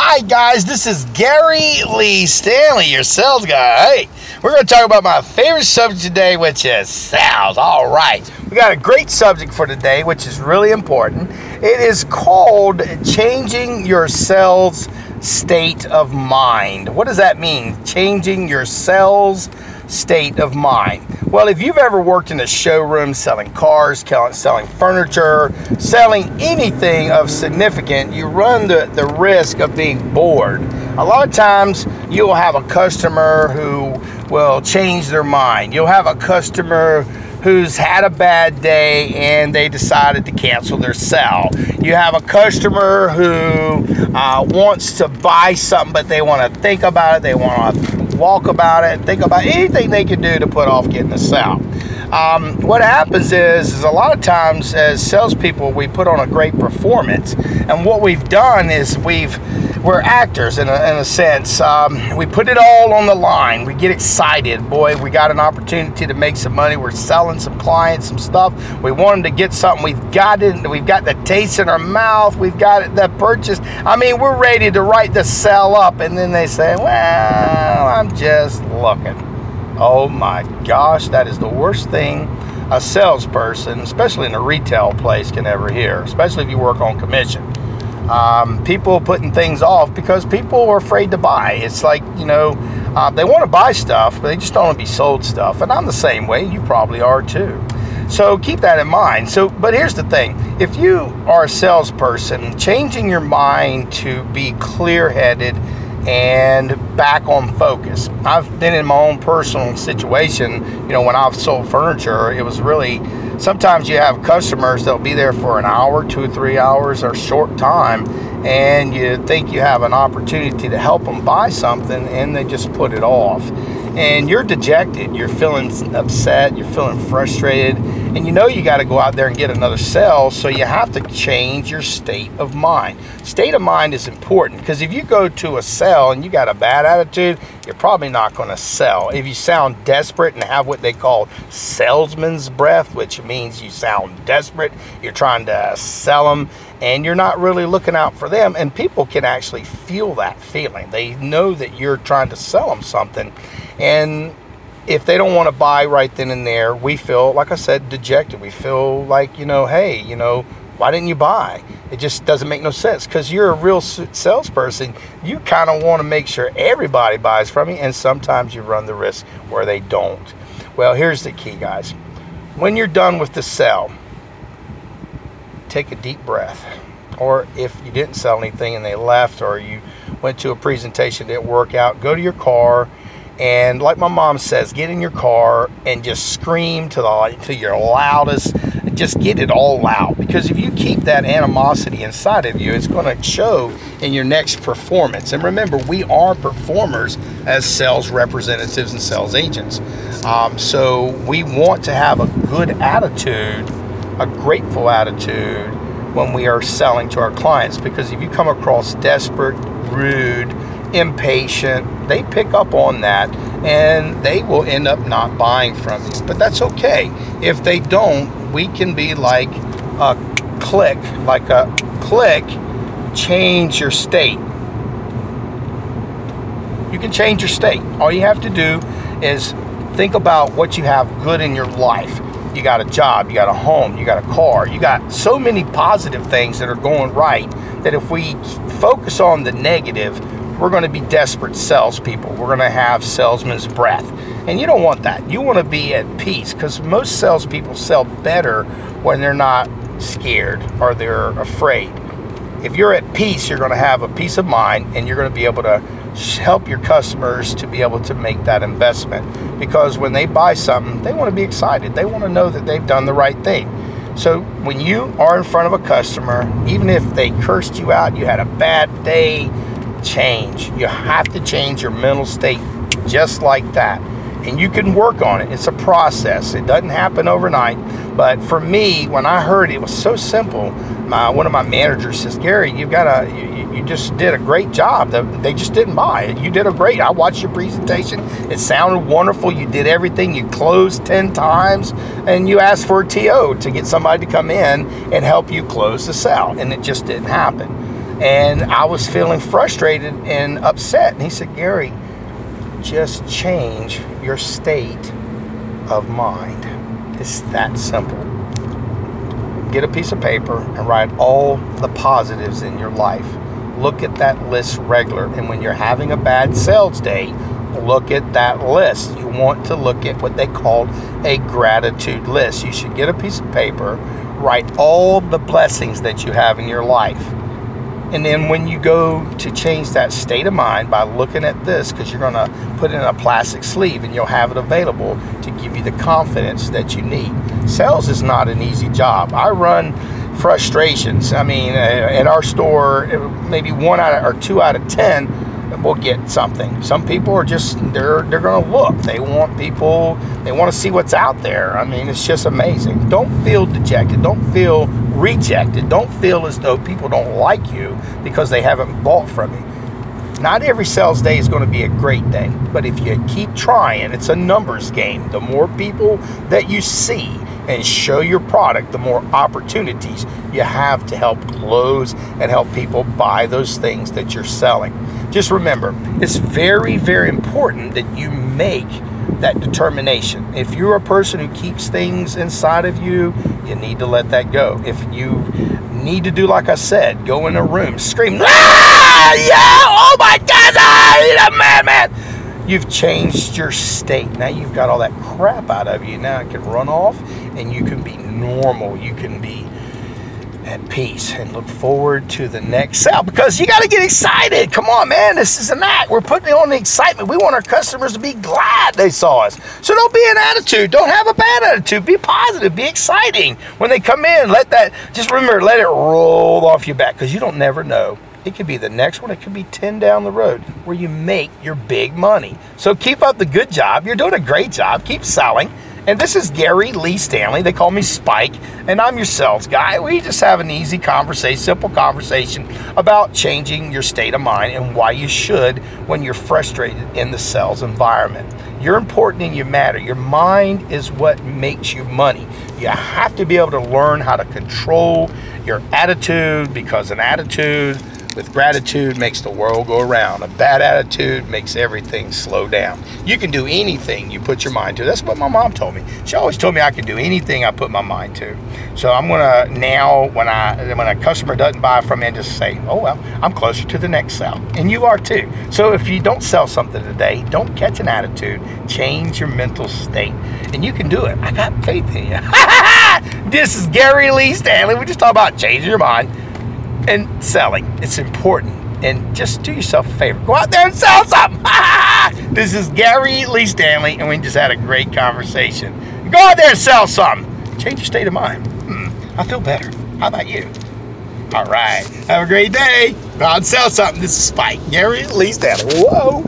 Hi guys, this is Gary Lee Stanley, your sales guy. Hey, we're going to talk about my favorite subject today, which is sales. All right, we got a great subject for today, which is really important. It is called changing your sales state of mind. What does that mean? Changing your sales state of mind. Well, if you've ever worked in a showroom selling cars, selling furniture, selling anything of significance, you run the risk of being bored. A lot of times you'll have a customer who will change their mind. You'll have a customer who's had a bad day and they decided to cancel their sale. You have a customer who wants to buy something, but they want to think about it. They want to walk about it, think about anything they can do to put off getting the sale. What happens is a lot of times as salespeople, we put on a great performance, and what we've done is we're actors in a sense. We put it all on the line. We get excited. Boy, we got an opportunity to make some money. We're selling some clients some stuff. We want them to get something. We've got it. We've got the taste in our mouth. We've got it, the purchase. I mean, we're ready to write the sale up, and then they say, well, I'm just looking. Oh my gosh, that is the worst thing a salesperson, especially in a retail place, can ever hear, especially if you work on commission. People putting things off because people are afraid to buy. It's like, you know, they want to buy stuff, but they just don't want to be sold stuff. And I'm the same way. You probably are too. So keep that in mind. But here's the thing. If you are a salesperson, changing your mind to be clear-headed and back on focus. I've been in my own personal situation, you know, when I've sold furniture, it was really, sometimes you have customers that'll be there for an hour, 2 or 3 hours, or short time, and you think you have an opportunity to help them buy something, and they just put it off. And you're dejected, you're feeling upset, you're feeling frustrated, and you know you got to go out there and get another sale, so you have to change your state of mind. State of mind is important, because if you go to a sale and you got a bad attitude, you're probably not going to sell. If you sound desperate and have what they call salesman's breath, which means you sound desperate, you're trying to sell them, and you're not really looking out for them, and people can actually feel that feeling. They know that you're trying to sell them something, and if they don't want to buy right then and there, we feel, like I said, dejected. We feel like, you know, hey, you know, why didn't you buy? It just doesn't make no sense, because you're a real salesperson. You kind of want to make sure everybody buys from you, and sometimes you run the risk where they don't. Well, here's the key, guys. When you're done with the sale, take a deep breath. Or if you didn't sell anything and they left, or you went to a presentation that didn't work out, go to your car, and like my mom says, get in your car and just scream to your loudest. Just get it all out, because if you keep that animosity inside of you, it's going to show in your next performance. And remember, we are performers as sales representatives and sales agents. So we want to have a good attitude, a grateful attitude when we are selling to our clients, because if you come across desperate, rude, impatient, they pick up on that and they will end up not buying from you. But that's okay. If they don't, we can be like a click, change your state. You can change your state. All you have to do is think about what you have good in your life. You got a job, you got a home, you got a car, you got so many positive things that are going right, that if we focus on the negative, we're going to be desperate salespeople. We're going to have salesman's breath. And you don't want that. You want to be at peace, because most salespeople sell better when they're not scared or they're afraid. If you're at peace, you're going to have a peace of mind, and you're going to be able to help your customers to be able to make that investment. Because when they buy something, they want to be excited. They want to know that they've done the right thing. So when you are in front of a customer, even if they cursed you out, you had a bad day, change. You have to change your mental state just like that. And you can work on it. It's a process. It doesn't happen overnight. But for me, when I heard it was so simple, one of my managers says, Gary, you just did a great job. They just didn't buy it. You did a great. I watched your presentation. It sounded wonderful. You did everything. You closed 10 times, and you asked for a TO to get somebody to come in and help you close the sale, and it just didn't happen. And I was feeling frustrated and upset. And he said, Gary, just change your state of mind. It's that simple. Get a piece of paper and write all the positives in your life. Look at that list regular. And when you're having a bad sales day, look at that list. You want to look at what they call a gratitude list. You should get a piece of paper, write all the blessings that you have in your life. And then when you go to change that state of mind by looking at this, because you're going to put it in a plastic sleeve and you'll have it available to give you the confidence that you need. Sales is not an easy job. I run frustrations. I mean, at our store, maybe 1 out of, or 2 out of 10 will get something. Some people are just, they're going to look. They want people, they want to see what's out there. I mean, it's just amazing. Don't feel dejected. Don't feel rejected. Don't feel as though people don't like you because they haven't bought from you. Not every sales day is going to be a great day, but if you keep trying, it's a numbers game. The more people that you see and show your product, the more opportunities you have to help close and help people buy those things that you're selling. Just remember, it's very, very important that you make that determination. If you're a person who keeps things inside of you, you need to let that go. If you need to do, like I said, go in a room, scream, ah, yeah, oh my God, I'm a madman. You've changed your state. Now you've got all that crap out of you. Now it can run off and you can be normal. You can be at peace and look forward to the next sale, because you got to get excited. Come on, man, this is an act. We're putting on the excitement. We want our customers to be glad they saw us. So don't be an attitude. Don't have a bad attitude. Be positive. Be exciting. When they come in, let that, just remember, let it roll off your back, because you don't never know. It could be the next one. It could be 10 down the road where you make your big money. So keep up the good job. You're doing a great job. Keep selling. And this is Gary Lee Stanley. They call me Spike, and I'm your sales guy. We just have an easy conversation, simple conversation about changing your state of mind and why you should when you're frustrated in the sales environment. You're important and you matter. Your mind is what makes you money. You have to be able to learn how to control your attitude, because an attitude with gratitude makes the world go around. A bad attitude makes everything slow down. You can do anything you put your mind to. That's what my mom told me. She always told me I could do anything I put my mind to. So I'm gonna now, when a customer doesn't buy from me, just say, oh well, I'm closer to the next sale. And you are too. So if you don't sell something today, don't catch an attitude. Change your mental state. And you can do it. I got faith in you. This is Gary Lee Stanley. We just talked about changing your mind and selling. It's important. And just do yourself a favor. Go out there and sell something. This is Gary Lee Stanley, and we just had a great conversation. Go out there and sell something. Change your state of mind. I feel better. How about you? All right. Have a great day. Go out and sell something. This is Spike. Gary Lee Stanley. Whoa.